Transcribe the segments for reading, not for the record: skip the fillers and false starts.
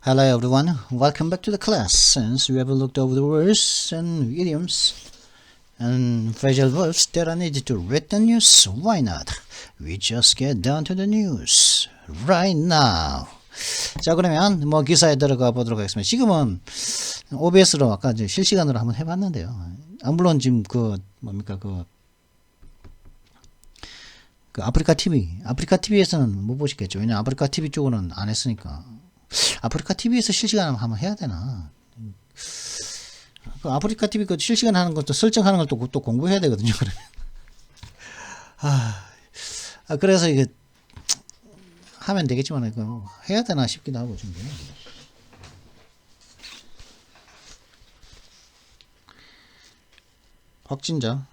Hello everyone, welcome back to the class. Since we have looked over the words and idioms and phrasal verbs that are needed to read the news, why not? We just get down to the news right now. 자, 그러면 뭐 기사에 들어가 보도록 하겠습니다. 지금은 OBS로 아까 이제 실시간으로 한번 해봤는데요. 물론 지금 아프리카 TV에서는 못 보시겠죠. 왜냐면 아프리카 TV 쪽으로는 안 했으니까. 아프리카 TV에서 실시간 한번 해야 되나? 아프리카 TV 그 실시간 하는 것도 설정하는 걸 또 공부해야 되거든요. 그러면. 그래서 이게 하면 되겠지만 이거 해야 되나 싶기도 하고 좀. 확진자.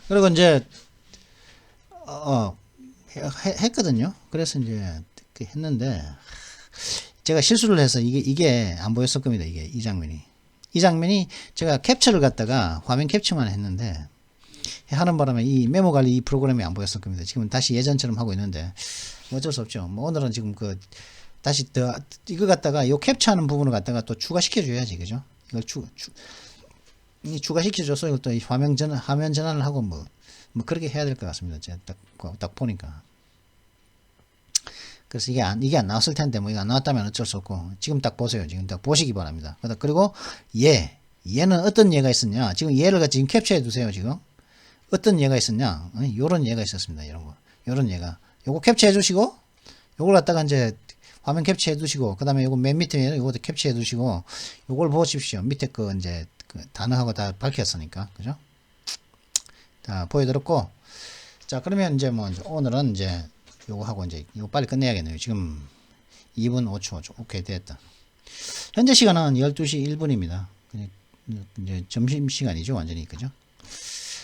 그리고 이제 했거든요. 그래서 이제 했는데 제가 실수를 해서 이게 안 보였을 겁니다. 이 장면이 제가 캡처를 갖다가 화면 캡처만 했는데 하는 바람에 이 메모 관리 이 프로그램이 안 보였을 겁니다. 지금 다시 예전처럼 하고 있는데 어쩔 수 없죠. 뭐 오늘은 지금 다시 이거 갖다가 요 캡처하는 부분을 갖다가 또 추가시켜 줘야지, 그죠? 이걸 추가시켜줘서 이것도 화면 전환을 하고 뭐 그렇게 해야 될 것 같습니다. 제가 딱 보니까. 그래서 이게 안 나왔을 텐데 뭐 이거 안 나왔다면 어쩔 수 없고 지금 딱 보세요. 지금 딱 보시기 바랍니다. 그리고 얘는 어떤 얘가 있었냐? 지금 얘를 지금 캡처해 두세요. 지금 어떤 얘가 있었냐? 요런 얘가 있었습니다. 요런 얘가. 요거 캡처해 주시고 요걸 갖다가 이제 화면 캡처해 두시고 그다음에 요거 맨 밑에 요것도 캡처해 두시고 요걸 보십시오. 밑에 이제 단어하고 다 밝혔으니까, 그죠? 자, 보여드렸고, 자, 그러면 이제 오늘은 이제 요거 하고 이제 이거 빨리 끝내야겠네요. 지금 2분 5초. 오케이, 됐다. 현재 시간은 12시 1분입니다. 이제 점심시간이죠, 완전히, 그죠?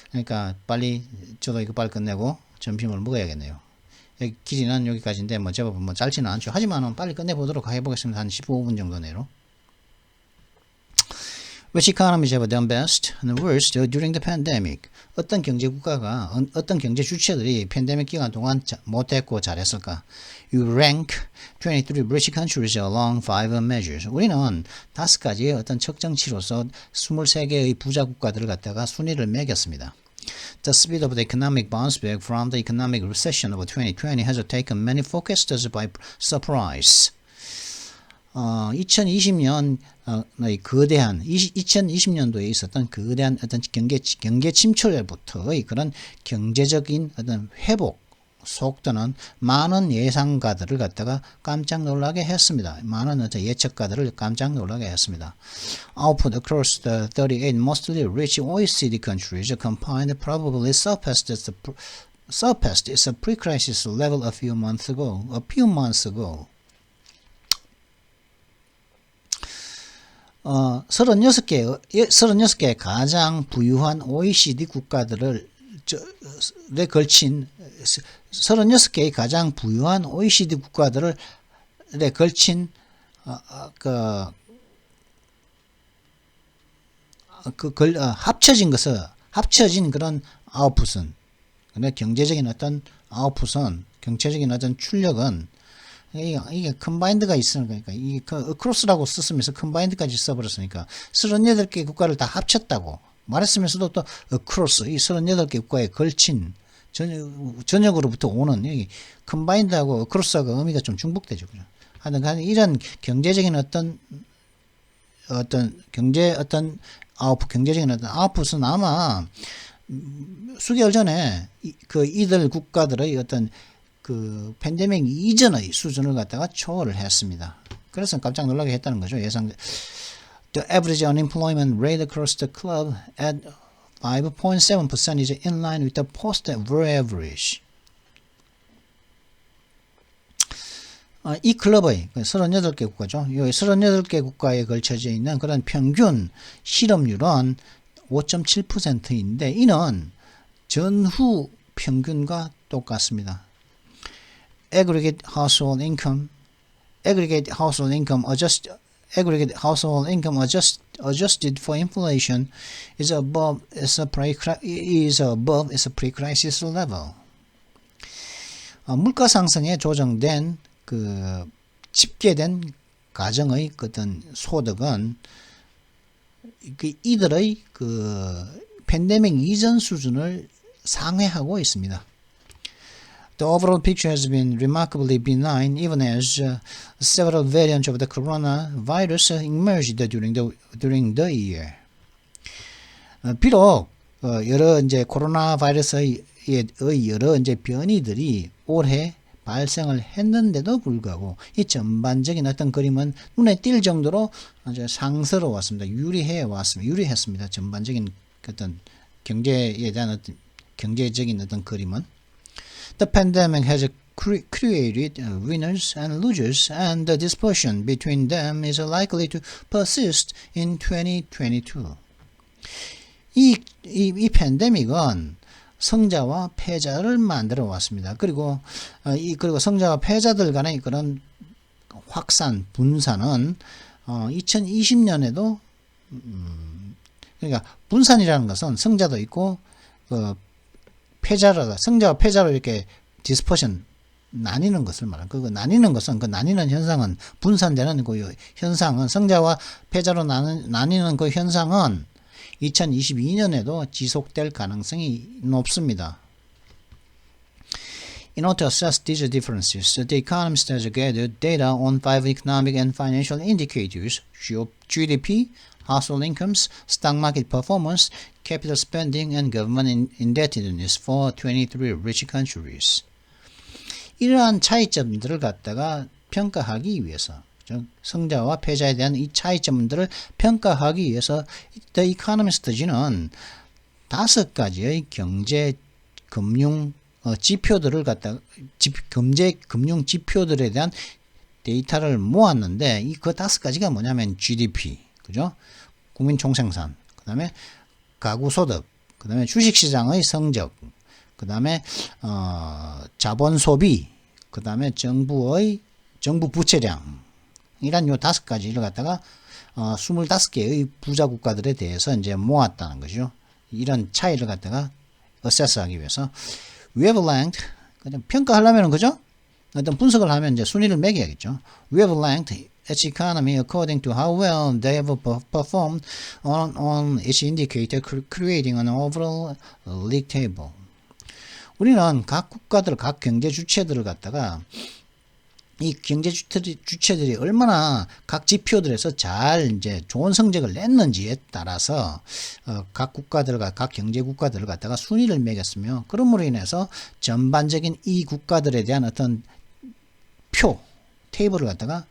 그러니까 빨리, 저도 이거 빨리 끝내고 점심을 먹어야겠네요. 여기 길이는 여기까지인데, 제법 짧지는 않죠. 하지만 빨리 끝내보도록 해보겠습니다. 한 15분 정도 내로. Which economies have done best and worst during the pandemic? 어떤 경제 국가가, 어떤 경제 주체들이 팬데믹 기간 동안 못했고 잘했을까? You rank 23 British countries along 5 measures. 우리는 5가지의 어떤 측정치로서 23개의 부자 국가들을 갖다가 순위를 매겼습니다. The speed of the economic bounce back from the economic recession of 2020 has taken many forecasters by surprise. 2020년 거대한 2020년도에 있었던 거대한 어떤 경제 침체로부터의 그런 경제적인 어떤 회복 속도는 많은 예상가들을 갖다가 깜짝 놀라게 했습니다. 많은 어떤 예측가들을 깜짝 놀라게 했습니다. Output across the 38 mostly rich OECD countries combined probably surpassed its pre-crisis level a few months ago. 36개 가장 부유한 OECD 국가들을 걸친 36개의 가장 부유한 OECD 국가들을 걸친 합쳐진 그런 아웃풋은 경제적인 어떤 아웃풋은 경제적인 어떤 출력은 이게 컴바인드가 있으니까 이게 크로스라고 썼으면서 컴바인드까지 써버렸으니까 38개 국가를 다 합쳤다고 말했으면서도 또 크로스 이 38개 국가에 걸친 전역으로부터 오는 이 컴바인드하고 크로스하고 의미가 좀 중복되죠. 하여튼 이런 경제적인 경제적인 어떤 아웃풋은 아마 수개월 전에 이들 국가들의 어떤 팬데믹 이전의 수준을 갖다가 초월을 했습니다. 그래서 깜짝 놀라게 했다는 거죠. The average unemployment rate across the club at 5.7% is in line with the post-war average. 이 클럽의 38개 국가죠. 이 38개 국가에 걸쳐져 있는 그런 평균 실업률은 5.7%인데 이는 전후 평균과 똑같습니다. Aggregate household income adjusted aggregate household income adjusted for inflation is above its pre-crisis level. 물가 상승에 조정된 그 집계된 가정의 어떤 소득은 이들의 그 팬데믹 이전 수준을 상회하고 있습니다. The overall picture has been remarkably benign even as several variants of the coronavirus emerged during the year. 비록 여러 이제 코로나 바이러스의 여러 이제 변이들이 올해 발생을 했는데도 불구하고 이 전반적인 어떤 그림은 눈에 띌 정도로 아주 상스러웠습니다. 유리했습니다. 전반적인 어떤 경제에 대한 어떤 경제적인 어떤 그림은 The pandemic has created winners and losers, and the dispersion between them is likely to persist in 2022. 이 팬데믹은 성자와 패자를 만들어 왔습니다. 그리고 성자와 패자들 간의 그런 확산, 분산은 2020년에도 그러니까 분산이라는 것은 성자도 있고 성자와 패자로 이렇게 디스퍼션 나뉘는 것을 말합니다. 그 나뉘는 현상은 분산되는 그 현상은 성자와 패자로 나뉘는 그 현상은 2022년에도 지속될 가능성이 높습니다. In order to assess these differences, the economists has gathered data on 5 economic and financial indicators: GDP, household incomes, stock market performance, capital spending, and government indebtedness for 23 rich countries. 이러한 차이점들을 갖다가 평가하기 위해서, 성자와 패자에 대한 이 차이점들을 평가하기 위해서 The Economist는 5가지의 경제, 금융 지표들을 갖다가 금융 지표들에 대한 데이터를 모았는데 그 5가지가 뭐냐면 GDP, 그죠? 국민 총생산, 그다음에 가구 소득, 그다음에 주식 시장의 성적, 그다음에 자본 소비, 그다음에 정부 부채량 이란 요 5가지를 갖다가 25개의 부자 국가들에 대해서 이제 모았다는 거죠. 이런 차이를 갖다가 어세스하기 위해서 we have ranked, 그냥 평가하려면은 그죠? 어떤 분석을 하면 이제 순위를 매겨야겠죠. We have ranked each economy according to how well they have performed on each indicator, creating an overall league table. 우리는 각 국가들, 각 경제 주체들을 갖다가 이 경제 주체들이 얼마나 각 지표들에서 잘 이제 좋은 성적을 냈는지에 따라서 각 국가들과 각 경제 국가들을 갖다가 순위를 매겼으며, 그러므로 인해서 전반적인 이 국가들에 대한 어떤 테이블을 갖다가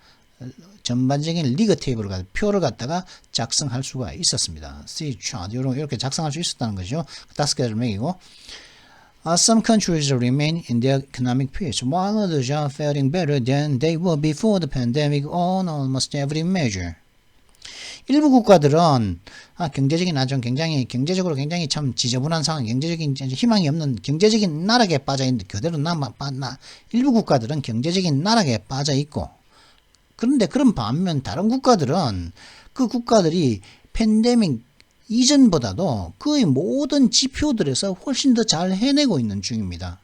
전반적인 리그 테이블을 갖다가 표를 갖다가 작성할 수가 있었습니다. C chart 이렇게 작성할 수 있었다는 거죠. 5개를 매기고. Some countries remain in their economic peace, while others are faring better than they were before the pandemic on almost every measure. 일부 국가들은 경제적으로 굉장히 참 지저분한 상황, 경제적인 희망이 없는 경제적인 나락에 빠져 있는데 그대로 일부 국가들은 경제적인 나락에 빠져 있고, 그런데 그런 반면 다른 국가들은 그 국가들이 팬데믹 이전보다도 거의 모든 지표들에서 훨씬 더 잘 해내고 있는 중입니다.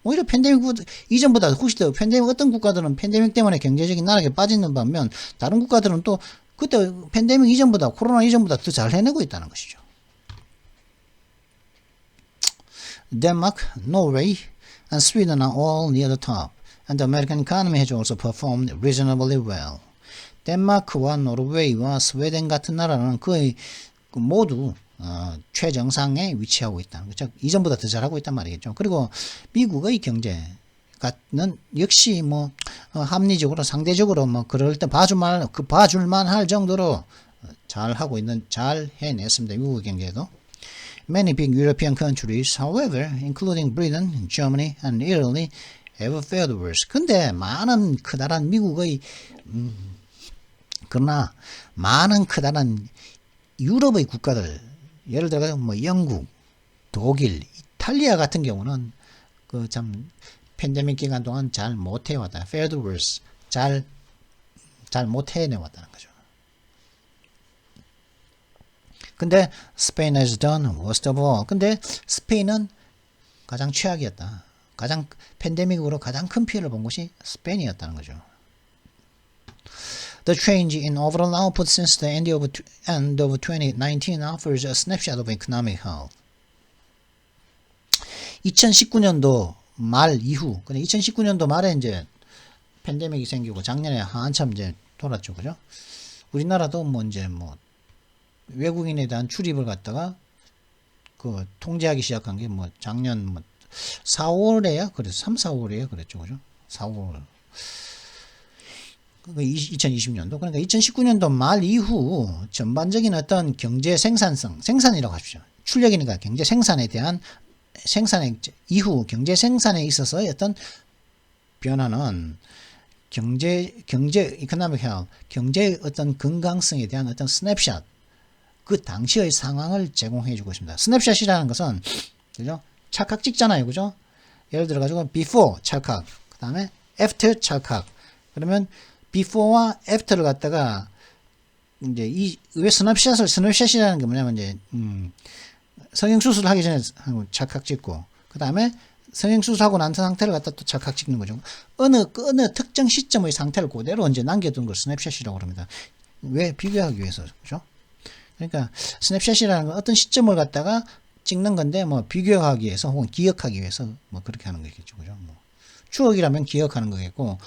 오히려 팬데믹 이전보다 훨씬 더 어떤 국가들은 팬데믹 때문에 경제적인 나락에 빠지는 반면 다른 국가들은 또 그때 팬데믹 이전보다, 코로나 이전보다 더 잘 해내고 있다는 것이죠. Denmark, Norway, and Sweden are all near the top, and the American economy has also performed reasonably well. 덴마크와 노르웨이와 스웨덴 같은 나라는 거의 모두 최정상에 위치하고 있다는 거죠. 이전보다 더 잘하고 있단 말이겠죠. 그리고 미국의 경제는 역시 합리적으로 상대적으로 그럴 때 봐줄만 할 정도로 잘 해냈습니다. 미국 경제도. Many big European countries, however, including Britain, Germany, and Italy, have fared worse. 근데 많은 커다란 미국의 그러나 많은 커다란 유럽의 국가들, 예를 들어 영국, 독일, 이탈리아 같은 경우는 참 팬데믹 기간 동안 잘 못해왔다. fared worse. 잘 못해내왔다는 거죠. 근데 Spain has done worst of all. 근데 스페인은 가장 최악이었다. 가장 팬데믹으로 가장 큰 피해를 본 곳이 스페인이었다는 거죠. The change in overall output since the end of 2019 offers a snapshot of economic health. 2019년도 말 이후, 근데 2019년도 말에 이제 팬데믹이 생기고 작년에 한참 이제 돌았죠, 그죠? 우리나라도 뭐 이제 뭐 외국인에 대한 출입을 갖다가 그 통제하기 시작한 게 뭐 작년 뭐 4월에야 그래서 3, 4월에야 그랬죠, 그죠? 4월. 2020년도 그러니까 2019년도 말 이후 전반적인 어떤 경제 생산성, 생산이라고 하십시오. 출력이니까 경제 생산에 대한 생산의 이후 경제 생산에 있어서 어떤 변화는 경제 이코노믹 헬 경제의 어떤 건강성에 대한 어떤 스냅샷 그 당시의 상황을 제공해 주고 있습니다. 스냅샷이라는 것은 그죠? 찰칵 찍잖아요. 그죠? 예를 들어 가지고 before 찰칵 그다음에 after 찰칵 그러면 before와 after를 갖다가 이제 왜 스냅샷이라는 게 뭐냐면 이제 성형수술 하기 전에 찰칵 찍고 그 다음에 성형수술하고 난 상태를 갖다 또 찰칵 찍는 거죠. 어느 특정 시점의 상태를 그대로 이제 남겨둔 걸 스냅샷이라고 합니다. 왜? 비교하기 위해서. 그죠? 그러니까 스냅샷이라는 건 어떤 시점을 갖다가 찍는 건데 뭐 비교하기 위해서 혹은 기억하기 위해서 뭐 그렇게 하는 거겠죠. 그죠? 뭐 추억이라면 기억하는 거겠고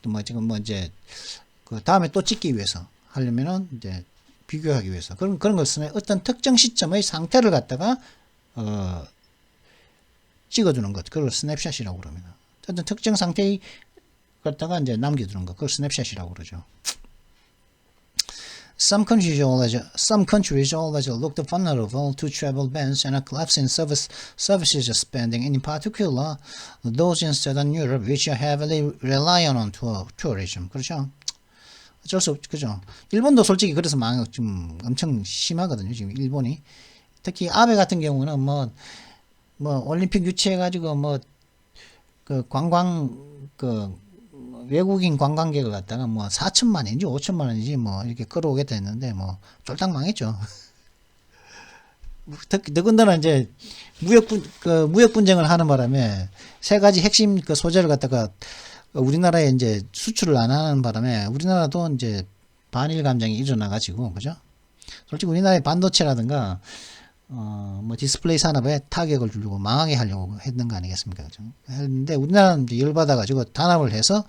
또 뭐 지금 뭐 이제 그 다음에 또 찍기 위해서 하려면은 이제 비교하기 위해서 그런 것은 어떤 특정 시점의 상태를 갖다가 찍어두는 것 그걸 스냅샷이라고 그럽니다. 어떤 특정 상태의 갖다가 이제 남겨두는 것 그걸 스냅샷이라고 그러죠. Some countries always looked vulnerable to travel bans and a collapse in services spending, in particular those in Southern Europe, which are heavily reliant on tourism. 그렇죠? 어쩔 수 없죠. 그죠? 일본도 솔직히 그래서 좀 엄청 심하거든요. 지금 일본이. 특히 아베 같은 경우는 뭐 올림픽 유치해가지고 외국인 관광객을 갖다가 4천만인지 5천만원인지 이렇게 끌어오겠다 했는데 쫄딱 망했죠. 더군다나 이제 무역 분쟁을 하는 바람에 세 가지 핵심 소재를 갖다가 우리나라에 이제 수출을 안 하는 바람에 우리나라도 이제 반일 감정이 일어나가지고 그죠? 솔직히 우리나라의 반도체라든가 디스플레이 산업에 타격을 주려고 망하게 하려고 했는 거 아니겠습니까? 그죠? 했는데 우리나라는 이제 열받아가지고 단합을 해서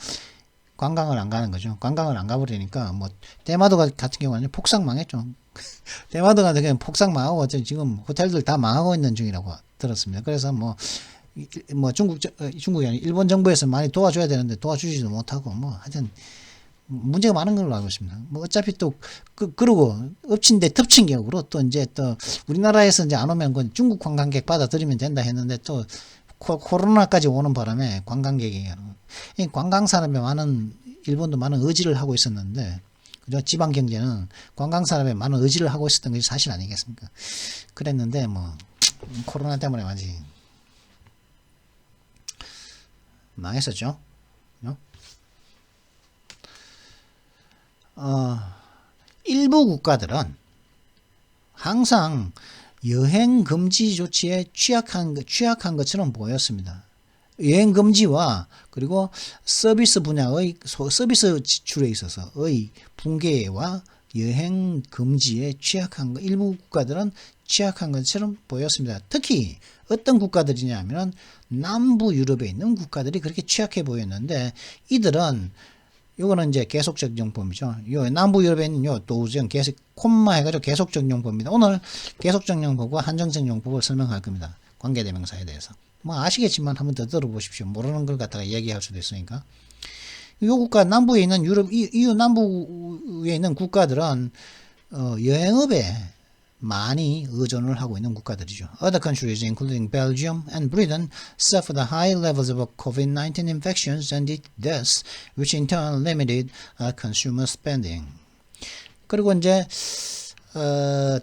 관광을 안 가는 거죠. 관광을 안 가버리니까 대마도 같은 경우는 폭삭 망했죠. 대마도 같은 경우는 폭삭 망하고 지금 호텔들 다 망하고 있는 중이라고 들었습니다. 그래서 중국이 아니 일본 정부에서 많이 도와줘야 되는데 도와주지도 못하고 하여튼 문제가 많은 걸로 알고 있습니다. 어차피 또 그러고 엎친 데 덮친 격으로 또 이제 또 우리나라에서 이제 안 오면 중국 관광객 받아들이면 된다 했는데 또 코로나까지 오는 바람에 관광객이 관광 산업에 일본도 많은 의지를 하고 있었는데 그죠? 지방 경제는 관광 산업에 많은 의지를 하고 있었던 것이 사실 아니겠습니까? 그랬는데 코로나 때문에 완전히 망했었죠. 일부 국가들은 항상 여행 금지 조치에 취약한 것처럼 보였습니다. 여행 금지와 그리고 서비스 분야의 서비스 지출에 있어서의 붕괴와 여행 금지에 일부 국가들은 취약한 것처럼 보였습니다. 특히 어떤 국가들이냐면 남부 유럽에 있는 국가들이 그렇게 취약해 보였는데 이들은 요거는 이제 계속적 용법이죠. 요 남부 유럽에 있는 요 도우정 계속 콤마 해가지고 계속적 용법입니다. 오늘 계속적 용법과 한정적 용법을 설명할 겁니다. 관계대명사에 대해서. 아시겠지만 한번 더 들어보십시오. 모르는 걸 갖다가 얘기할 수도 있으니까. 요 국가 남부에 있는 EU 남부에 있는 국가들은 여행업에 많이 의존을 하고 있는 국가들이죠. Other countries, including Belgium and Britain, suffered high levels of COVID-19 infections and deaths, which in turn limited consumer spending. 그리고 이제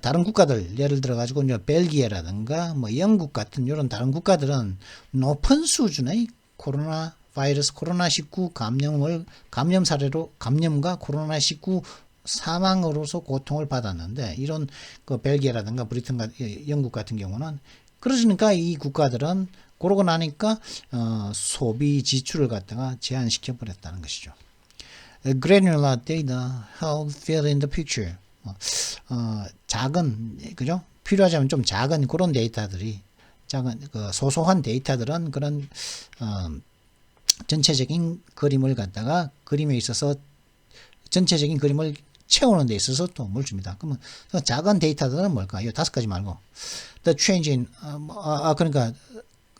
다른 국가들 예를 들어 가지고 이제 벨기에라든가 영국 같은 이런 다른 국가들은 높은 수준의 코로나19 감염과 코로나19 사망으로서 고통을 받았는데 이런 그 벨기에라든가 브리튼 영국 같은 경우는 그러니까 이 국가들은 그러고 나니까 소비 지출을 갖다가 제한시켜 버렸다는 것이죠. Granular data help fill in the picture. 작은 그죠? 필요하자면 좀 작은 그런 데이터들이 작은 그 소소한 데이터들은 그런 전체적인 그림을 갖다가 그림에 있어서 전체적인 그림을 채우는 데 있어서 도움을 줍니다. 그러면 작은 데이터들은 뭘까? 이 5가지 말고 the change in 그러니까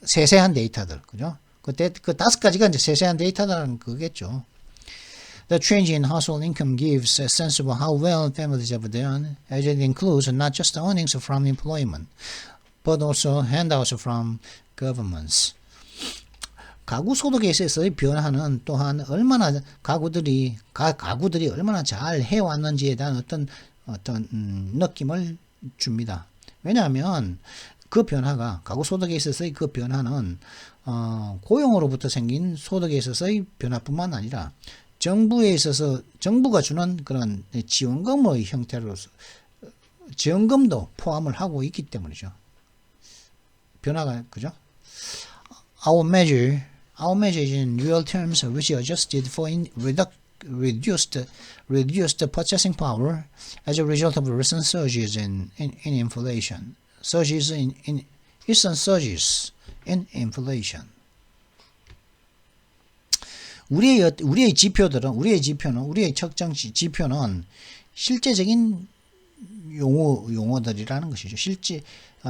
세세한 데이터들 그죠? 그 5가지가 이제 세세한 데이터라는 그겠죠. The change in household income gives a sense of how well families have done, as it includes not just earnings from employment, but also handouts from governments. 가구 소득에 있어서의 변화는 또한 얼마나 가구들이 얼마나 잘 해왔는지에 대한 어떤 느낌을 줍니다. 왜냐하면 그 변화가 가구 소득에 있어서의 그 변화는 고용으로부터 생긴 소득에 있어서의 변화뿐만 아니라 정부에 있어서 정부가 주는 그런 지원금의 형태로서 지원금도 포함을 하고 있기 때문이죠. 변화가 그죠? Our measure is in real terms which adjusted for reduced purchasing power as a result of recent surges in inflation. Recent surges in inflation. 우리의 측정 지표는 실제적인 용어들이라는 것이죠.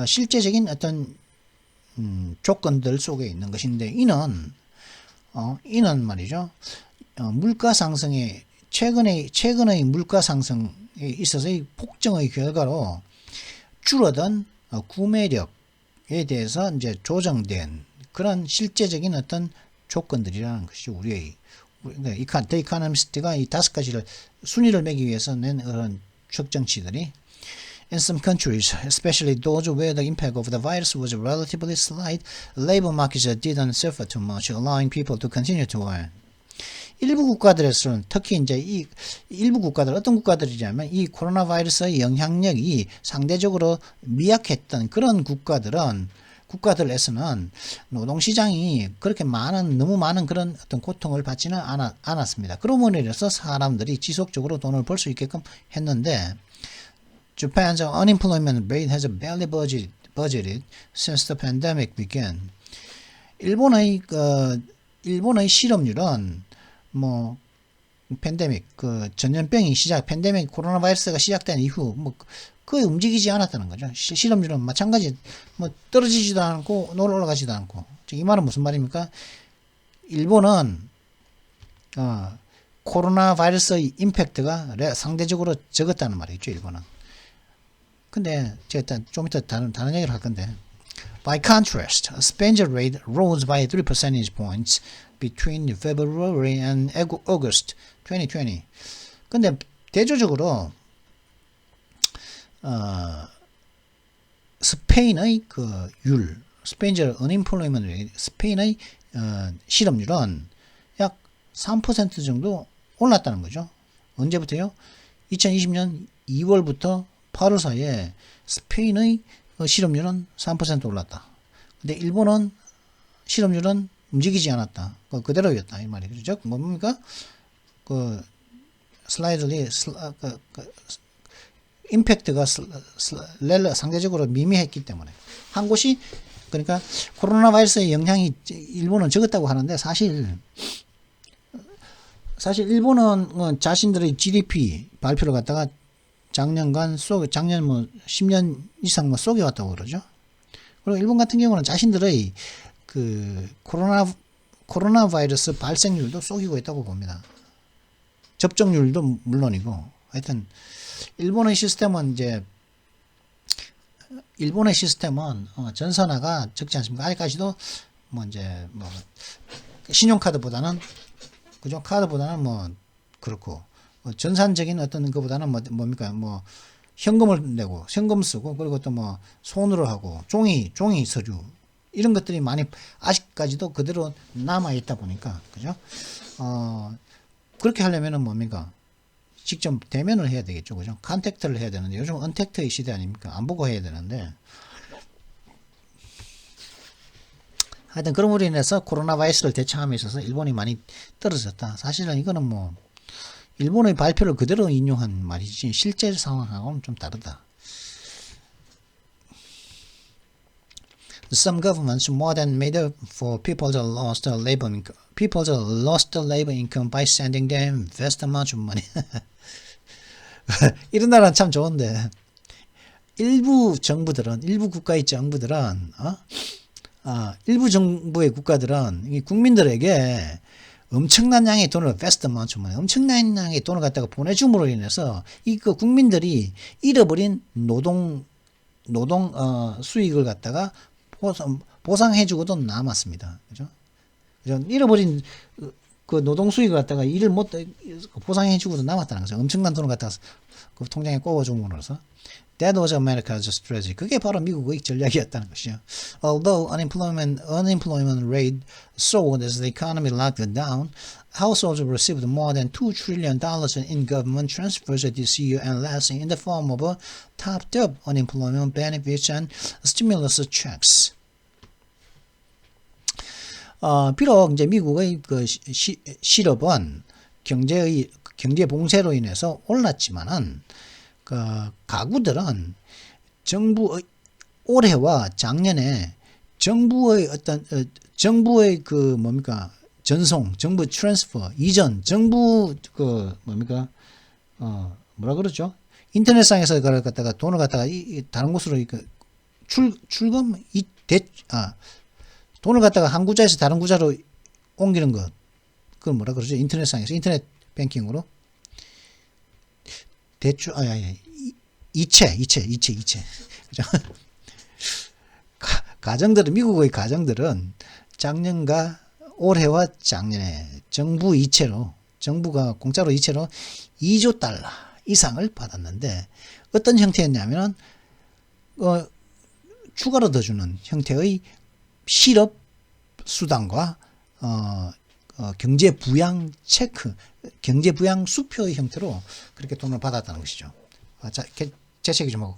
실제적인 어떤 조건들 속에 있는 것인데 이는 말이죠. 물가 상승에 최근의 물가 상승에 있어서의 폭증의 결과로 줄어든 구매력에 대해서 이제 조정된 그런 실제적인 어떤 조건들이라는 것이죠. 우리의 The Economist가 이 5가지를 순위를 매기 위해서 낸 그런 측정치들이 In some countries, especially those where the impact of the virus was relatively slight, labor markets didn't suffer too much, allowing people to continue to earn. 일부 국가들에서는 특히 이제 이 일부 국가들 어떤 국가들이냐면 이 코로나 바이러스의 영향력이 상대적으로 미약했던 그런 국가들에서는 노동시장이 그렇게 너무 많은 그런 어떤 고통을 받지는 않았습니다. 그러므로 인해서 사람들이 지속적으로 돈을 벌 수 있게끔 했는데 Japan's unemployment rate has barely budgeted since the pandemic began. 일본의 실업률은 팬데믹 전염병이 팬데믹 코로나 바이러스가 시작된 이후 거의 움직이지 않았다는 거죠. 실업률은 마찬가지 떨어지지도 않고 올라가지도 않고. 이 말은 무슨 말입니까? 일본은 코로나 바이러스의 임팩트가 상대적으로 적었다는 말이죠. 일본은. 근데 제가 좀 이따 다른 얘기를 할 건데 By contrast, spending rate rose by 3 percentage points between February and August 2020. 근데 대조적으로 스페인의 스페인의 unemployment rate, 스페인의 실업률은 약 3% 정도 올랐다는 거죠. 언제부터요? 2020년 2월부터 8월 사이에 스페인의 실업률은 3% 올랐다. 근데 일본은 실업률은 움직이지 않았다. 그대로였다. 이 말이죠. 뭡니까? 임팩트가 상대적으로 미미했기 때문에. 한 곳이, 그러니까 코로나 바이러스의 영향이 일본은 적었다고 하는데 사실 일본은 자신들의 GDP 발표를 갖다가 작년 10년 이상 속여왔다고 그러죠. 그리고 일본 같은 경우는 자신들의 코로나 바이러스 발생률도 속이고 있다고 봅니다. 접종률도 물론이고, 하여튼, 일본의 시스템은 전산화가 적지 않습니까? 아직까지도, 신용카드보다는, 그죠? 카드보다는 그렇고, 전산적인 어떤 것보다는 뭡니까? 현금을 내고, 현금 쓰고, 그리고 또 손으로 하고, 종이 서류, 이런 것들이 많이 아직까지도 그대로 남아있다 보니까, 그죠? 그렇게 하려면은 뭡니까? 직접 대면을 해야 되겠죠. 그죠? 컨택트를 해야 되는데 요즘 언택트의 시대 아닙니까? 안 보고 해야 되는데 하여튼 그럼으로 인해서 코로나 바이러스를 대처함에 있어서 일본이 많이 떨어졌다. 사실은 이거는 뭐 일본의 발표를 그대로 인용한 말이지 실제 상황하고는 좀 다르다. Some governments more than made up for people that lost their labor income. People that lost their labor income by sending them vast amounts of money. 이런 나라는 참 좋은데 일부 정부들은 일부 국가의 정부들은 일부 정부의 국가들은 이 국민들에게 엄청난 양의 돈을 vast amounts of money, 엄청난 양의 돈을 갖다가 보내줌으로 인해서 그 국민들이 잃어버린 노동 수익을 갖다가 보상해주고도 남았습니다. 그죠? 잃어버린 그 노동 수익을 갖다가 일을 못 보상해주고도 남았다는 거죠. 엄청난 돈을 갖다가 그 통장에 꽂아줌으로써. That was America's strategy. 그게 바로 미국의 전략이었다는 것이죠. Although unemployment rate soared as the economy locked down, households received more than $2 trillion in government transfers this year and last in the form of topped-up unemployment benefits and stimulus checks. 비록 이제 미국의 그 실업은 경제 봉쇄로 인해서 올랐지만은 그 가구들은 정부의 올해와 작년에 정부의 정부의 그 뭡니까 전송, 정부 트랜스퍼 이전, 정부 그 뭡니까 뭐라 그러죠? 인터넷상에서 그걸 갖다가 돈을 갖다가 다른 곳으로 출금 돈을 갖다가 한 구자에서 다른 구자로 옮기는 것. 그걸 뭐라 그러죠? 인터넷상에서 인터넷 뱅킹으로 이체. 그죠? 가정들은 미국의 가정들은 작년과 올해와 작년에 정부 이체로 정부가 공짜로 이체로 2조 달러 이상을 받았는데 어떤 형태였냐면은 추가로 더 주는 형태의 실업 수당과 경제 부양 체크, 경제 부양 수표의 형태로 그렇게 돈을 받았다는 것이죠. 자, 재채기 좀 하고.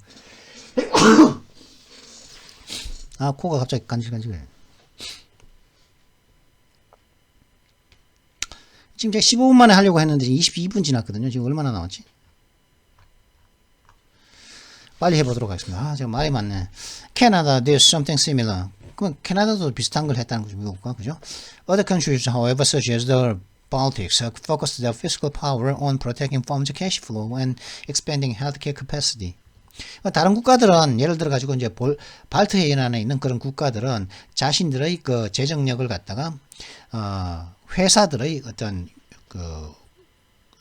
코가 갑자기 간질간질해. 지금 제가 15분 만에 하려고 했는데 22분 지났거든요. 지금 얼마나 남았지? 빨리 해보도록 하겠습니다. 제가 말이 많네. Canada, there's something similar. 그럼 캐나다도 비슷한 걸 했다는 거죠. 미국과. 그죠? Other countries, however, such as the Baltics, focused their fiscal power on protecting farms' cash flow and expanding healthcare capacity. 다른 국가들은 예를 들어 가지고 이제 발트 해안에 있는 그런 국가들은 자신들의 그 재정력을 갖다가 회사들의 어떤 그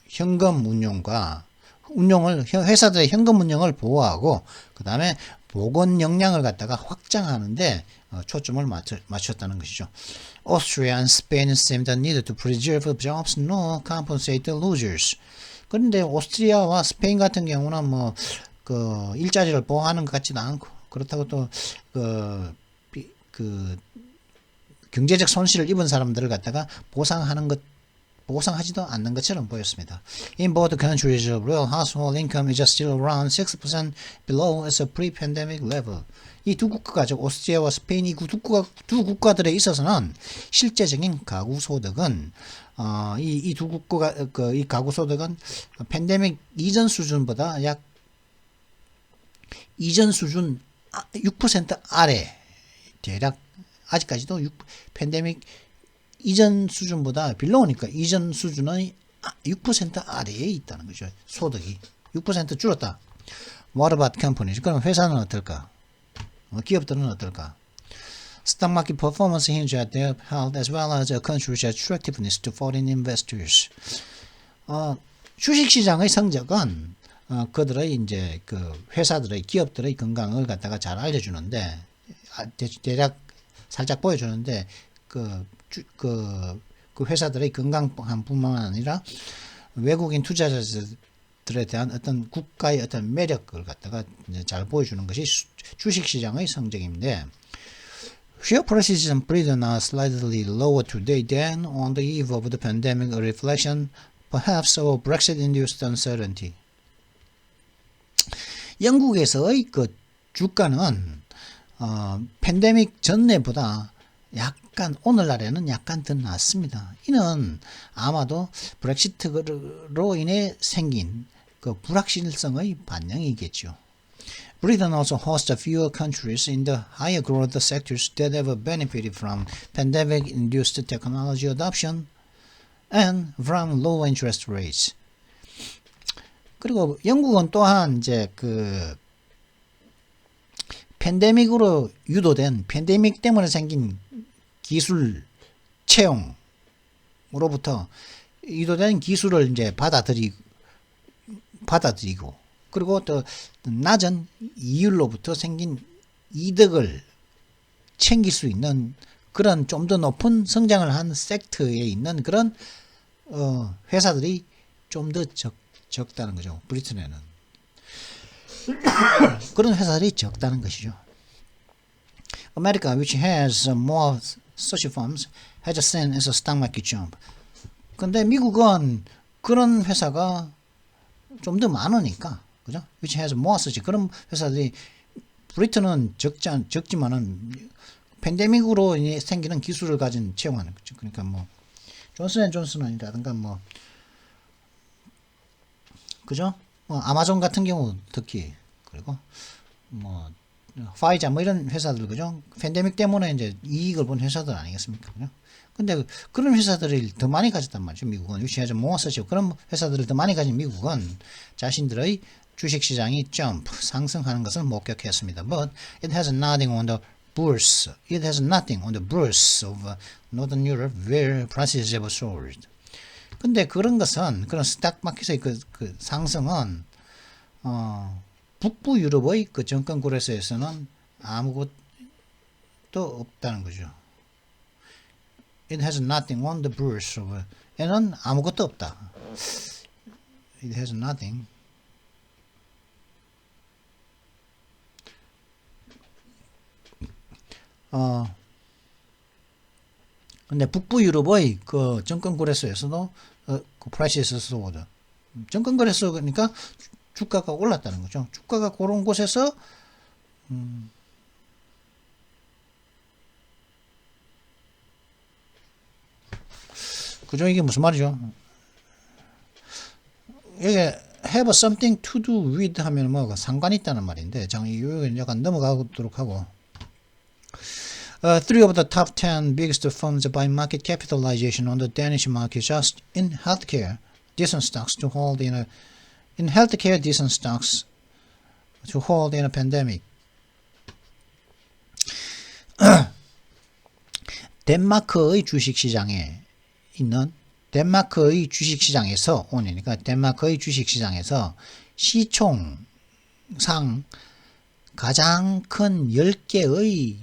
현금 운용을 회사들의 현금 운용을 보호하고 그 다음에 보건 역량을 갖다가 확장하는데 초점을 맞췄다는 것이죠. Austria and Spain seemed neither to preserve jobs nor compensate the losers. 그런데 오스트리아와 스페인 같은 경우는 뭐 그 일자리를 보호하는 것 같지도 않고 그렇다고 또 그 경제적 손실을 입은 사람들을 갖다가 보상하지도 않는 것처럼 보였습니다. In both countries, real household income is still around 6% below its pre-pandemic level. 이 두 국가죠. 오스트리아와 스페인 이 두 국가들에 있어서는 실제적인 가구 소득은 이 두 국가 이 가구 소득은 팬데믹 이전 수준보다 약 이전 수준 6% 아래 대략 아직까지도 팬데믹 이전 수준보다 빌로우니까 이전 수준의 6% 아래에 있다는 거죠. 소득이 6% 줄었다. What about companies? 그럼 회사는 어떨까? 기업들은 어떨까? Stock market performance hinges at their health as well as a country's attractiveness to foreign investors. 주식시장의 성적은 그들의 이제 그 회사들의 기업들의 건강을 갖다가 잘 알려주는데 대략 살짝 보여주는데 그 회사들의 건강뿐만 아니라 외국인 투자자들에 대한 어떤 국가의 어떤 매력을 갖다가 잘 보여주는 것이 주식시장의 성적인데 share prices in Britain are slightly lower today than on the eve of the pandemic, a reflection perhaps of Brexit-induced uncertainty. 영국에서의 그 주가는 팬데믹 전에보다 약간 오늘날에는 약간 더 낮습니다. 이는 아마도 브렉시트로 인해 생긴 그 불확실성의 반영이겠죠. Britain also hosts fewer countries in the higher growth sectors that have benefited from pandemic-induced technology adoption and from low interest rates. 그리고 영국은 또한 이제 그 팬데믹으로 유도된 팬데믹 때문에 생긴 기술 채용으로부터 유도된 기술을 이제 받아들이고 그리고 또 낮은 이율로부터 생긴 이득을 챙길 수 있는 그런 좀 더 높은 성장을 한 섹터에 있는 그런 회사들이 좀 더 적다는 거죠. 브리튼에는 그런 회사들이 적다는 것이죠. America, which has more such firms, has seen as a stock market jump. 근데 미국은 그런 회사가 좀 더 많으니까, 그죠? Which has more such 그런 회사들이 브리튼은 적지만은 팬데믹으로 생기는 기술을 가진 채용하는 거죠. 그러니까 뭐 존슨앤존슨이라든가 뭐 그죠? 뭐 아마존 같은 경우 특히 그리고 뭐 파이자 뭐 이런 회사들 그죠? 팬데믹 때문에 이제 이익을 본 회사들 아니겠습니까? 그죠? 근데 그런 회사들을 더 많이 가졌단 말이죠. 미국은 유치하지 모았었죠. 그런 회사들을 더 많이 가진 미국은 자신들의 주식시장이 점프 상승하는 것을 목격했습니다. But it has nothing on the bourse. It has nothing on the bourse of Northern Europe where prices have soared. 근데 그런 것은 그런 스탁 마켓의 그 상승은 북부 유럽의 그 정권 거래소에서는 아무것도 없다는 거죠. It has nothing on the bourse of 얘는 아무것도 없다. It has nothing. 근데 북부 유럽의 그 정권 거래소에서도 그 프라이스에서 오더 정권 거래소 그러니까 주가가 올랐다는 거죠. 주가가 그런 곳에서 그죠? 이게 무슨 말이죠? 이게 have something to do with 하면 뭐 상관이 있다는 말인데 이거 약간 넘어가도록 하고 Three of the top 10 biggest firms by market capitalization on the Danish market just in healthcare decent stocks to hold in a pandemic. 덴마크의 주식시장에 있는 덴마크의 주식시장에서 오니까 덴마크의 주식시장에서 시총상 가장 큰 10개의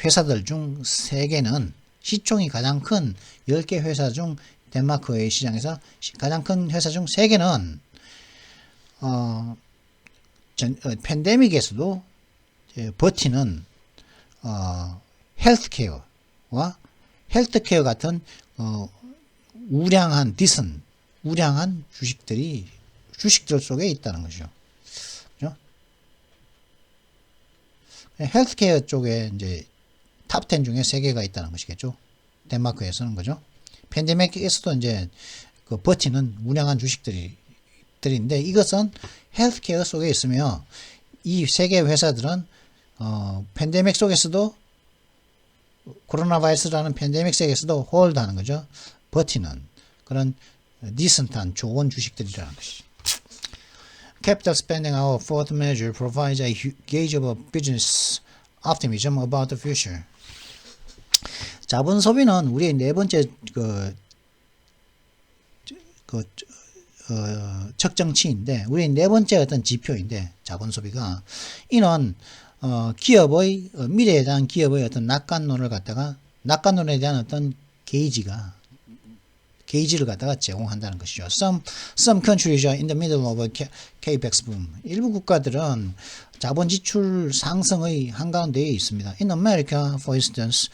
회사들 중 3개는 시총이 가장 큰 10개 회사 중 덴마크의 시장에서 가장 큰 회사 중 3개는 팬데믹에서도 버티는 헬스케어와 헬스케어 같은 우량한 주식들 속에 있다는 거죠. 그죠? 헬스케어 쪽에 이제 탑 10 중에 3개가 있다는 것이겠죠. 덴마크에서는 그죠. 팬데믹에서도 이제 그 버티는 우량한 주식들인데 이것은 헬스케어 속에 있으며 이 3개 회사들은 팬데믹 속에서도 코로나 바이러스라는 팬데믹 속에서도 홀드하는 거죠. 버티는 그런 디센트한 좋은 주식들이라는 것이. Capital spending, our fourth measure, provides a gauge of business optimism about the future. 자본 소비는 우리의 네 번째 측정치인데 우리의 네 번째 어떤 지표인데 자본 소비가 이는 기업의 미래에 대한 기업의 어떤 낙관론을 갖다가 낙관론에 대한 어떤 게이지가 게이지를 갖다가 제공한다는 것이죠. Some countries are in the middle of a capex boom. 일부 국가들은 자본 지출 상승의 한가운데에 있습니다. In America, for instance,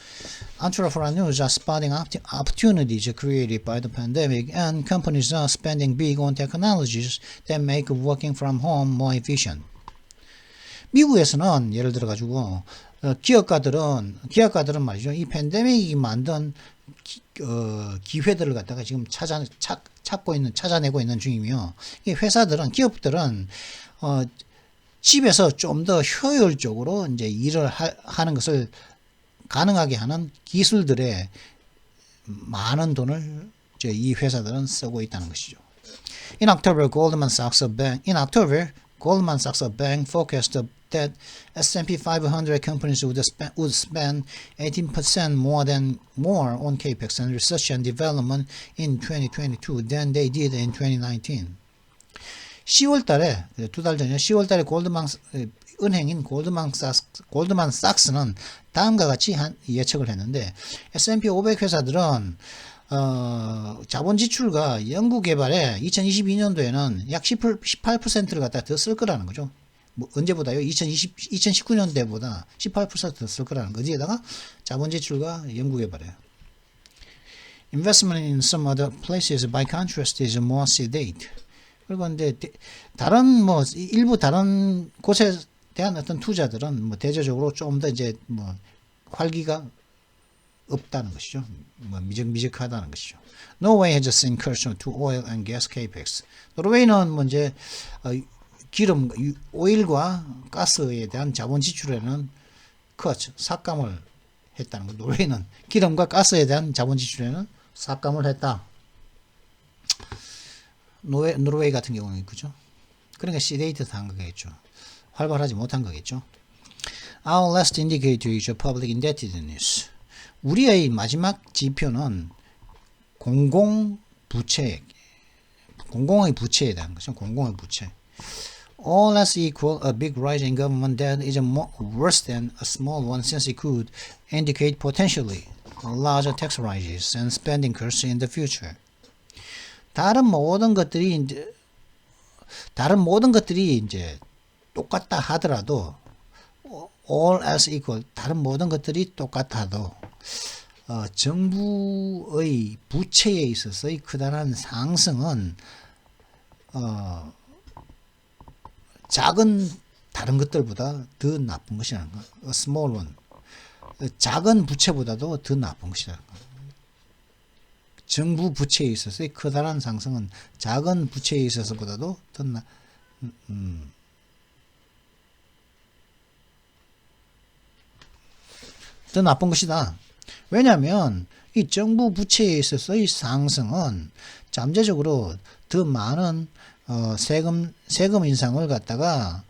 entrepreneurs are spotting opportunities created by the pandemic, and companies are spending big on technologies that make working from home more efficient. 미국에서는 예를 들어 가지고 기업가들은 말이죠. 이 팬데믹이 만든 기회들을 갖다가 지금 찾아내고 있는 중이며, 이 회사들은, 기업들은 집에서 좀 더 효율적으로 이제 일을 하는 것을 가능하게 하는 기술들에 많은 돈을 이 회사들은 쓰고 있다는 것이죠. In October, Goldman Sachs Bank forecast that S&P 500 companies would spend 18% more on capex and research and development in 2022 than they did in 2019. 10월달에 두 달 전에 10월달에 은행인 골드만삭스는 다음과 같이 예측을 했는데, S&P 500 회사들은 자본 지출과 연구 개발에 2022년도에는 약 18%를 갖다 더 쓸 거라는 거죠. 뭐 언제보다요? 2019년대보다 18% 더 쓸 거라는 거지에다가 자본 지출과 연구 개발에. Investment in some other places, by contrast, is more sedate. 그리고 근데 일부 다른 곳에 대한 어떤 투자들은 대체적으로 좀 더 이제 활기가 없다는 것이죠. 미적미적하다는 것이죠. Norway has a incursion to oil and gas capex. 노르웨이는 이제 기름, 오일과 가스에 대한 자본 지출에는 삭감을 했다는 거. 노르웨이는 기름과 가스에 대한 자본 지출에는 삭감을 했다. 노르웨이 같은 경우는 그죠? 그러니까 시데이트한 거겠죠. 활발하지 못한 거겠죠. Our last indicator is public indebtedness. 우리의 마지막 지표는 공공의 부채에 대한 것이죠. 공공의 부채. All else equal, a big rise in government debt is worse than a small one, since it could indicate potentially larger tax rises and spending cuts in the future. 다른 모든 것들이 이제 똑같다 하더라도, all else equal, 다른 모든 것들이 똑같아도 정부의 부채에 있어서의 크다란 상승은 작은 다른 것들보다 더 나쁜 것이라는 거. A small one. 작은 부채보다도 더 나쁜 것이라는 거. 정부 부채에 있어서의 커다란 상승은 작은 부채에 있어서보다도 더 나쁜 것이다. 왜냐하면 이 정부 부채에 있어서의 상승은 잠재적으로 더 많은 세금 인상을 갖다가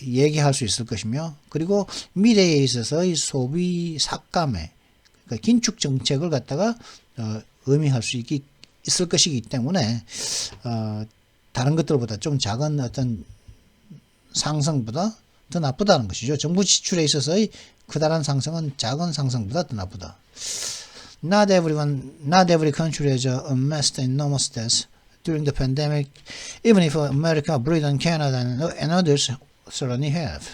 얘기할 수 있을 것이며, 그리고 미래에 있어서의 소비 삭감에, 그러니까 긴축 정책을 갖다가 의미할 수 있을 것이기 때문에 다른 것들보다 좀 작은 어떤 상승보다 더 나쁘다는 것이죠. 정부 지출에 있어서의 크다란 상승은 작은 상승보다 더 나쁘다. Not every country has amassed enormous debts during the pandemic, even if America, Britain, Canada, and others certainly have.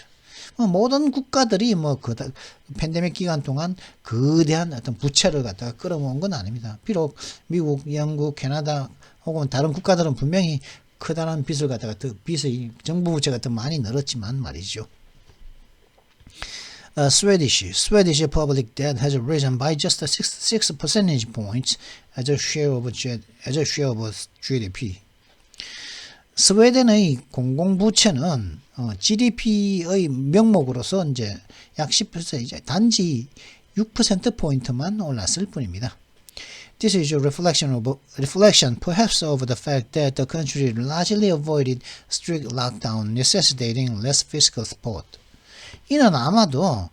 모든 국가들이 팬데믹 기간 동안 거대한 어떤 부채를 갖다가 끌어모은 건 아닙니다. 비록 미국, 영국, 캐나다 혹은 다른 국가들은 분명히 커다란 빚을 갖다가 빚의 정부 부채가 더 많이 늘었지만 말이죠. Swedish public debt has risen by just 6 percentage points as a share of GDP. 스웨덴의 공공부채는 GDP의 명목으로서 이제 약 10% 이제 단지 6% 포인트만 올랐을 뿐입니다. This is a reflection perhaps of the fact that the country largely avoided strict lockdown, necessitating less fiscal support. 이는 아마도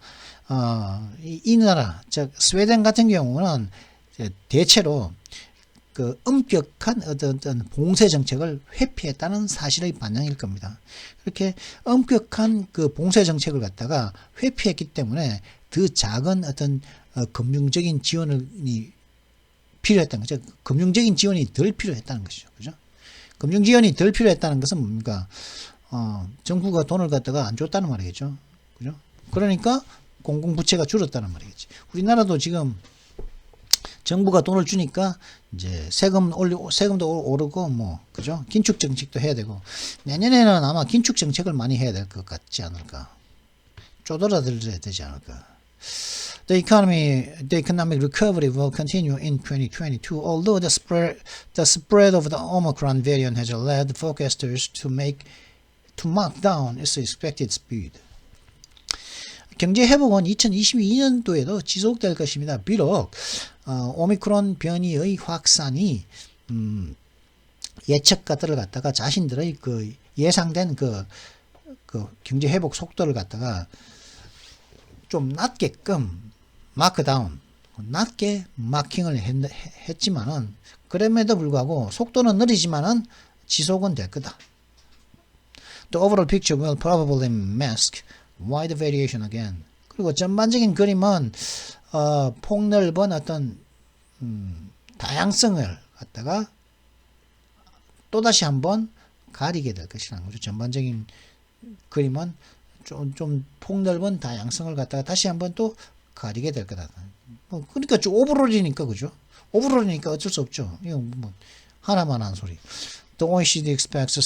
이 나라, 즉 스웨덴 같은 경우는 대체로 그 엄격한 어떤 봉쇄 정책을 회피했다는 사실의 반영일 겁니다. 그렇게 엄격한 그 봉쇄 정책을 갖다가 회피했기 때문에 더 작은 어떤 금융적인 지원을 필요했다는 거죠. 금융적인 지원이 덜 필요했다는 것이죠. 그죠? 금융 지원이 덜 필요했다는 것은 뭡니까? 정부가 돈을 갖다가 안 줬다는 말이겠죠. 그죠? 그러니까 공공부채가 줄었다는 말이겠지. 우리나라도 지금 정부가 돈을 주니까 이제 세금도 오르고 뭐 그죠? 긴축 정책도 해야 되고 내년에는 아마 긴축 정책을 많이 해야 될 것 같지 않을까? 쪼들어들어야 되지 않을까? The economic recovery will continue in 2022, although the spread of the Omicron variant has led forecasters to mark down its expected speed. 경제 회복은 2022년도에도 지속될 것입니다. 비록 오미크론 변이의 확산이 예측가들을 갖다가 자신들의 그 예상된 그 경제 회복 속도를 갖다가 좀 낮게끔 마크다운, 낮게 마킹을 했지만은 그럼에도 불구하고 속도는 느리지만은 지속은 될 거다. The overall picture will probably mask wide variation again. 그리고 전반적인 그림은 폭넓은 어떤 다양성을 갖다가 또다시 한번 가리게 될 것이라는 거죠. 전반적인 그림은 좀 폭넓은 다양성을 갖다가 다시 한번 또 가리게 될 거다. 그러니까 좀 오버롤이니까 그죠? 오버롤이니까 어쩔 수 없죠. 이거 뭐 하나만 한 소리. The OECD expects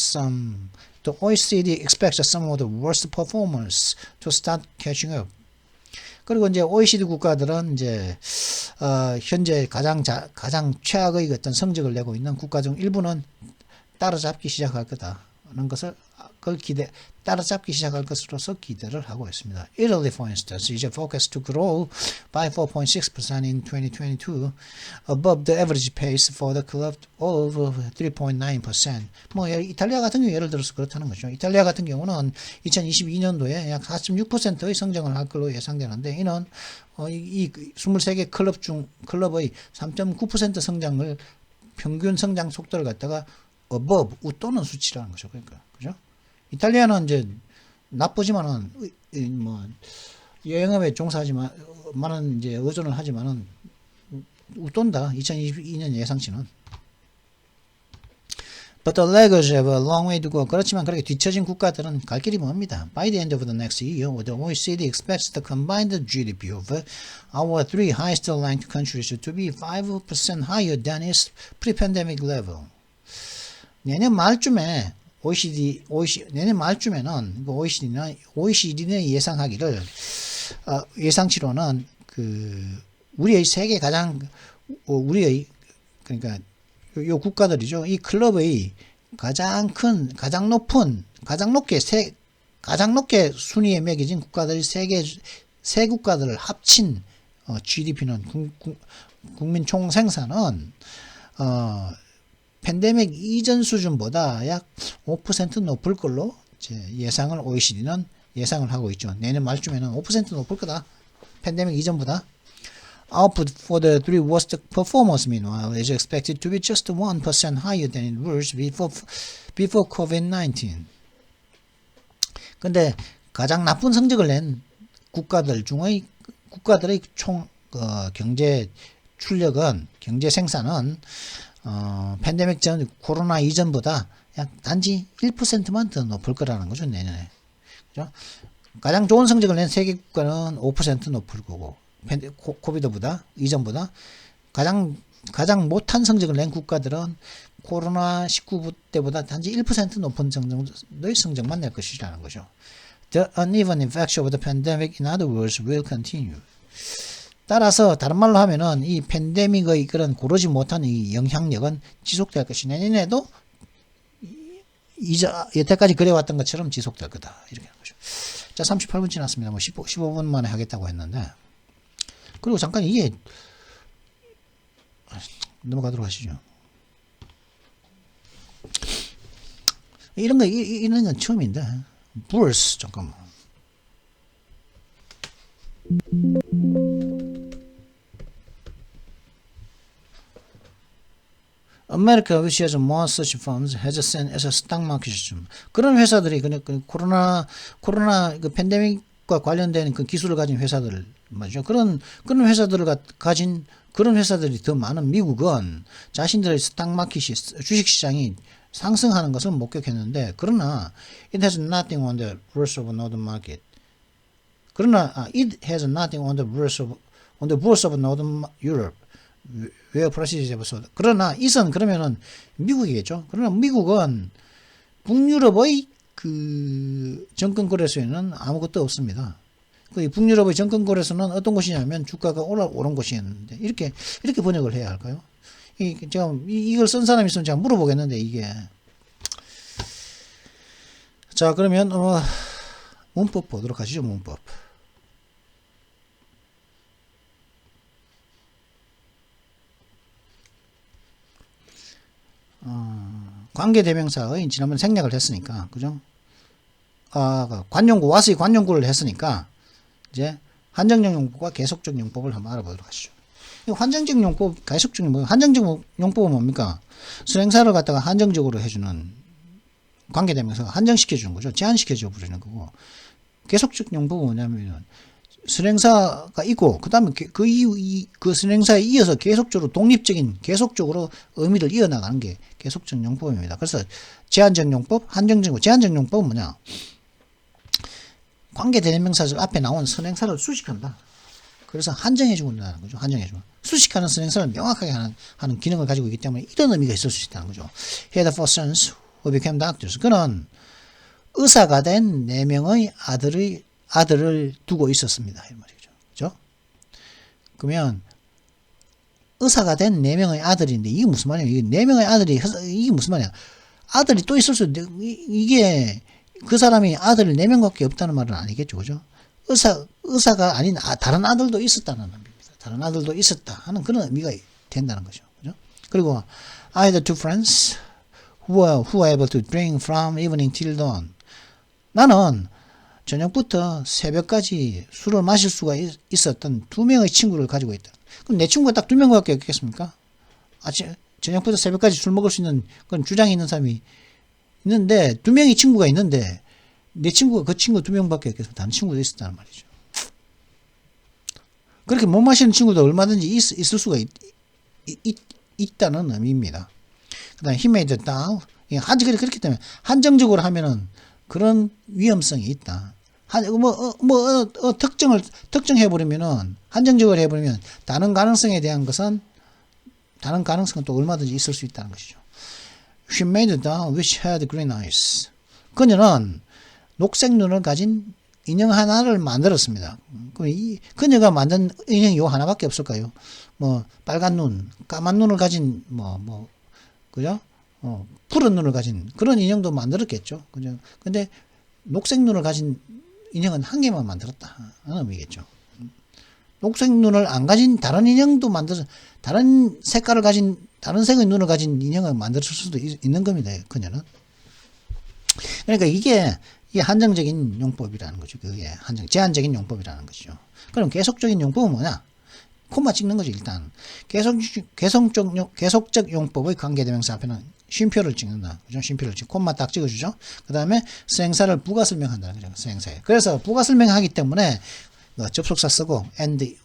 some of the worst performers to start catching up. 그리고 이제 OECD 국가들은 이제 현재 가장 최악의 어떤 성적을 내고 있는 국가 중 일부는 따라잡기 시작할 거다는 것을 따라잡기 시작할 것으로서 기대를 하고 있습니다. Italy, for instance, is forecast to grow by 4.6% in 2022, above the average pace for the club of 3.9%. 뭐 이탈리아 같은 경우 예를 들어서 그렇다는 거죠. 이탈리아 같은 경우는 2022년도에 약 4.6%의 성장을 할 걸로 예상되는데 이는 이 23개 클럽의 3.9% 성장을 평균 성장 속도를 갖다가 above 웃도는 수치라는 거죠. 그러니까 그죠? 이탈리아는 이제 나쁘지만은 뭐 여행업에 종사하지만은 이제 의존을 하지만은 웃돈다. 2022년 예상치는. But the laggards have a long way to go. 그렇지만 그렇게 뒤처진 국가들은 갈 길이 멉니다. By the end of the next year, the OECD expects the combined GDP of our three highest ranked countries to be 5% higher than its pre-pandemic level. 내년 말쯤에 내년 말쯤에는 OECD는 예상하기를 예상치로는 우리의 세계 그러니까 요 국가들이죠. 이 클럽의 가장 높게 순위에 매겨진 국가들이 세 국가들을 합친 GDP는 국민 총생산은 팬데믹 이전 수준보다 약 5% 높을 걸로 예상을 OECD는 예상을 하고 있죠. 내년 말쯤에는 5% 높을 거다. 팬데믹 이전보다. Output for the three worst performers, meanwhile, is expected to be just 1% higher than it was before COVID-19. 근데 가장 나쁜 성적을 낸 국가들의 총 경제 출력은 경제 생산은 팬데믹 전 코로나 이전보다 약 단지 1%만 더 높을 거라는 거죠. 내년에. 그죠? 가장 좋은 성적을 낸 세계 국가는 5% 높을 거고 코비드보다 이전보다 가장 못한 성적을 낸 국가들은 코로나19 때보다 단지 1% 높은 정도의 성적만 낼 것이라는 거죠. The uneven effects of the pandemic, in other words, will continue. 따라서 다른 말로 하면은 이 팬데믹의 그런 고르지 못한 이 영향력은 지속될 것이 내년에도 여태까지 그래왔던 것처럼 지속될 거다. 이렇게 하는 거죠. 자, 38분 지났습니다. 뭐 15분 만에 하겠다고 했는데. 그리고 잠깐 이게 넘어가도록 하시죠. 이런 건 처음인데. 불스 잠깐만. America, which has more such firms, has a stock market system. 그런 회사들이 코로나 그 팬데믹과 관련된 그 기술을 가진 회사들 맞죠? 그런 회사들을 가진 그런 회사들이 더 많은 미국은 자신들의 스탁 마켓이 주식시장이 상승하는 것을 목격했는데, 그러나 it has nothing on the rules of northern market. 그러나 it has nothing on the rules of northern Europe where prices have sold. 그러나 it은 그러면은 미국이겠죠. 그러나 미국은 북유럽의 그 정권거래소에는 아무것도 없습니다. 그 북유럽의 정권거래소는 어떤 곳이냐면 주가가 오른 곳이었는데, 이렇게 번역을 해야 할까요? 제가 이걸 쓴 사람이 있으면 제가 물어보겠는데, 이게. 자, 그러면 문법 보도록 하시죠. 문법. 관계대명사의 지난번에 생략을 했으니까, 그죠? 관용구, 와스의 관용구를 했으니까, 이제 한정적 용법과 계속적 용법을 한번 알아보도록 하시죠. 한정적 용법, 계속적 용법, 한정적 용법은 뭡니까? 수행사를 갖다가 한정적으로 해주는 관계대명사가 한정시켜주는 거죠. 제한시켜줘 버리는 거고, 계속적 용법은 뭐냐면 수행사가 있고, 그 다음에 그 수행사에 이어서 계속적으로 계속적으로 의미를 이어나가는 게 계속적 용법입니다. 그래서 제한적 용법, 한정적 용법. 제한적 용법은 뭐냐? 관계대명사 앞에 나온 선행사를 수식한다. 그래서 한정해주고 있다는 거죠. 한정해주고. 수식하는 선행사를 명확하게 하는 기능을 가지고 있기 때문에 이런 의미가 있을 수 있다는 거죠. He had 4 sons who became doctors. 그는 의사가 된 4명의 아들을 두고 있었습니다. 이 말이죠. 그죠? 그러면 의사가 된 4명의 아들인데 이게 무슨 말이에요? 이게 4명의 아들이 이게 무슨 말이야? 아들이 또 있을 수 있는데 이게 그 사람이 아들이 4명밖에 없다는 말은 아니겠죠. 그죠? 의사가 아닌 다른 아들도 있었다는 의미입니다. 다른 아들도 있었다 하는 그런 의미가 된다는 거죠. 그죠? 그리고 I had 2 friends who were able to drink from evening till dawn. 나는 저녁부터 새벽까지 술을 마실 수가 있었던 2명의 친구를 가지고 있다. 그럼 내 친구가 딱 2명밖에 없겠습니까? 저녁부터 새벽까지 술 먹을 수 있는 그런 주장이 있는 사람이 있는데, 2명의 친구가 있는데 내 친구가 그 친구 2명밖에 없겠습니까? 다른 친구도 있었다는 말이죠. 그렇게 못 마시는 친구도 얼마든지 있을 수가 있다는 의미입니다. 그 다음에 he made a doll. 그렇기 때문에 한정적으로 하면은 그런 위험성이 있다. 특정해버리면은, 한정적으로 해버리면 다른 가능성에 대한 것은, 다른 가능성은 또 얼마든지 있을 수 있다는 것이죠. She made a doll which had green eyes. 그녀는 녹색 눈을 가진 인형 하나를 만들었습니다. 그녀가 만든 인형이 요 하나밖에 없을까요? 빨간 눈, 까만 눈을 가진, 그죠? 푸른 눈을 가진 그런 인형도 만들었겠죠. 그죠? 근데 녹색 눈을 가진 인형은 한 개만 만들었다 하는 의미겠죠. 녹색 눈을 안 가진 다른 인형도 다른 색깔을 가진, 다른 색의 눈을 가진 인형을 만들었을 수도 있는 겁니다. 그녀는. 그러니까 이게 한정적인 용법이라는 거죠. 그게 제한적인 용법이라는 것이죠. 그럼 계속적인 용법은 뭐냐? 콤마 찍는 거죠. 일단 계속적 용법의 관계대명사 앞에는 쉼표를 찍는다. 그죠? 쉼표를 찍고 콤마 딱 찍어주죠. 그 다음에 수행사를 부가 설명한다는 거죠. 수행사에. 그래서 부가 설명하기 때문에 접속사 쓰고 and,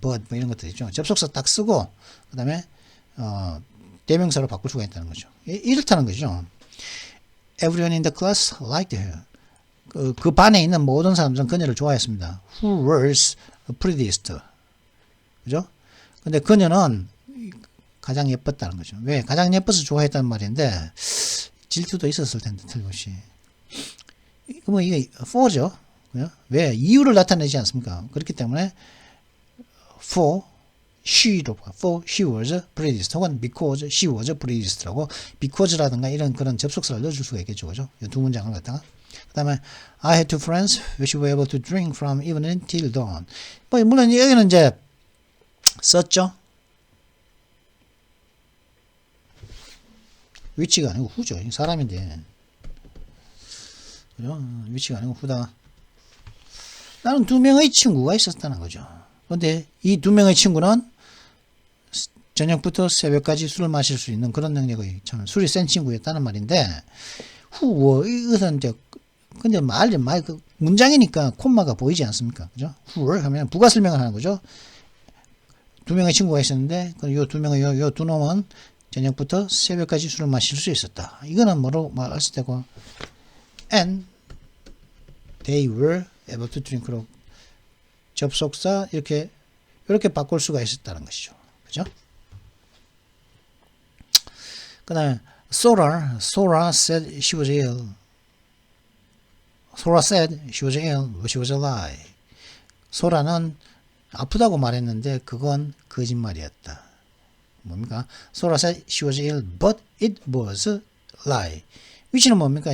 but 이런 것들 있죠. 접속사 딱 쓰고 그 다음에 대명사로 바꿀 수가 있다는 거죠. 이렇다는 거죠. Everyone in the class liked her. 그 반에 있는 모든 사람들은 그녀를 좋아했습니다. Who was prettiest. 그죠? 근데 그녀는 가장 예뻤다는 거죠. 왜? 가장 예뻐서 좋아했다는 말인데, 질투도 있었을 텐데, 틀림없이. 이게 for죠. 왜? 이유를 나타내지 않습니까? 그렇기 때문에, for she was prettiest. 혹은 because she was prettiest라고, because라든가 이런 그런 접속사를 넣어줄 수가 있겠죠. 그죠? 이 두 문장을 갖다가. 그 다음에, I had 2 friends which were able to drink from evening till dawn. 물론 여기는 이제, 썼죠? 위치가 아니고 후죠. 사람인데. 그죠? 위치가 아니고 후다. 나는 2명의 친구가 있었다는 거죠. 그런데 이 2명의 친구는 저녁부터 새벽까지 술을 마실 수 있는 그런 능력의 참 술이 센 친구였다는 말인데, 이것은 이제 근데 그 문장이니까 콤마가 보이지 않습니까? 그죠? who 하면 부가 설명을 하는 거죠. 두 명의 친구가 있었는데, 요 두 명의 요 두 놈은 저녁부터 새벽까지 술을 마실 수 있었다. 이거는 뭐로 말할 수 있고, and they were able to drink로 접속사 이렇게 바꿀 수가 있었다는 것이죠. 그죠? 그 다음에 Sora said she was ill. Sora said she was ill, but she was alive. 소라는 아프다고 말했는데 그건 거짓말이었다. 뭡니까? Sora said she was ill, but it was a lie. 위치는 뭡니까?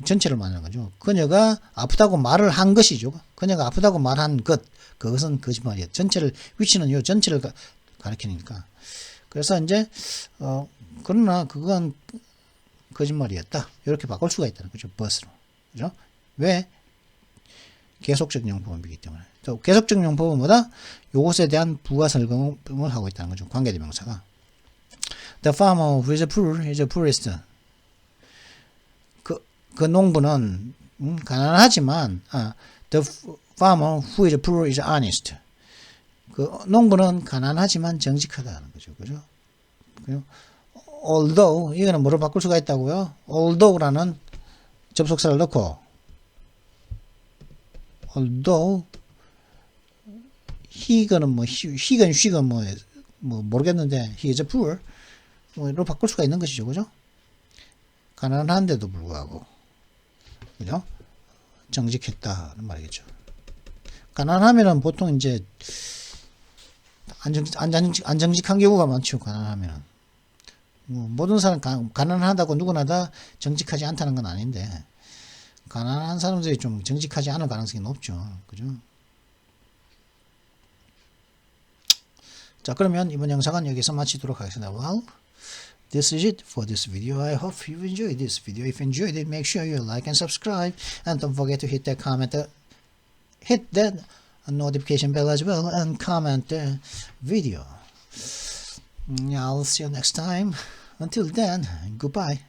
전체를 말하는 거죠. 그녀가 아프다고 말을 한 것이죠. 그녀가 아프다고 말한 것, 그것은 거짓말이었다. 전체를, 위치는 요 전체를 가리키니까. 그래서 이제 그러나 그건 거짓말이었다. 이렇게 바꿀 수가 있다는 거죠. but으로. 그죠? 왜? 계속적 용법이기 때문에. 또 계속적 용법은 뭐다? 요것에 대한 부가 설명을 하고 있다는 거죠. 관계대명사가. The farmer who is poor is a poorest. 그 농부는 가난하지만 the farmer who is poor is honest. 그 농부는 가난하지만 정직하다는 거죠. 그죠? although 이거는 뭐로 바꿀 수가 있다고요? although라는 접속사를 넣고 although he는 뭐 he건 she건 뭐 모르겠는데 he is poor 뭐로 바꿀 수가 있는 것이죠. 그죠? 가난한데도 불구하고 그죠? 정직했다는 말이겠죠. 가난하면은 보통 이제 안정직한 경우가 많죠. 가난하면은 모든 사람 가난하다고 누구나 다 정직하지 않다는 건 아닌데 가난한 사람들이 좀 정직하지 않을 가능성이 높죠. 그죠? 자, 그러면 이번 영상은 여기서 마치도록 하겠습니다. Well, this is it for this video. I hope you enjoyed this video. If you enjoyed it, make sure you like and subscribe, and don't forget to hit that comment, hit that notification bell as well, and comment the video. I'll see you next time. Until then, goodbye.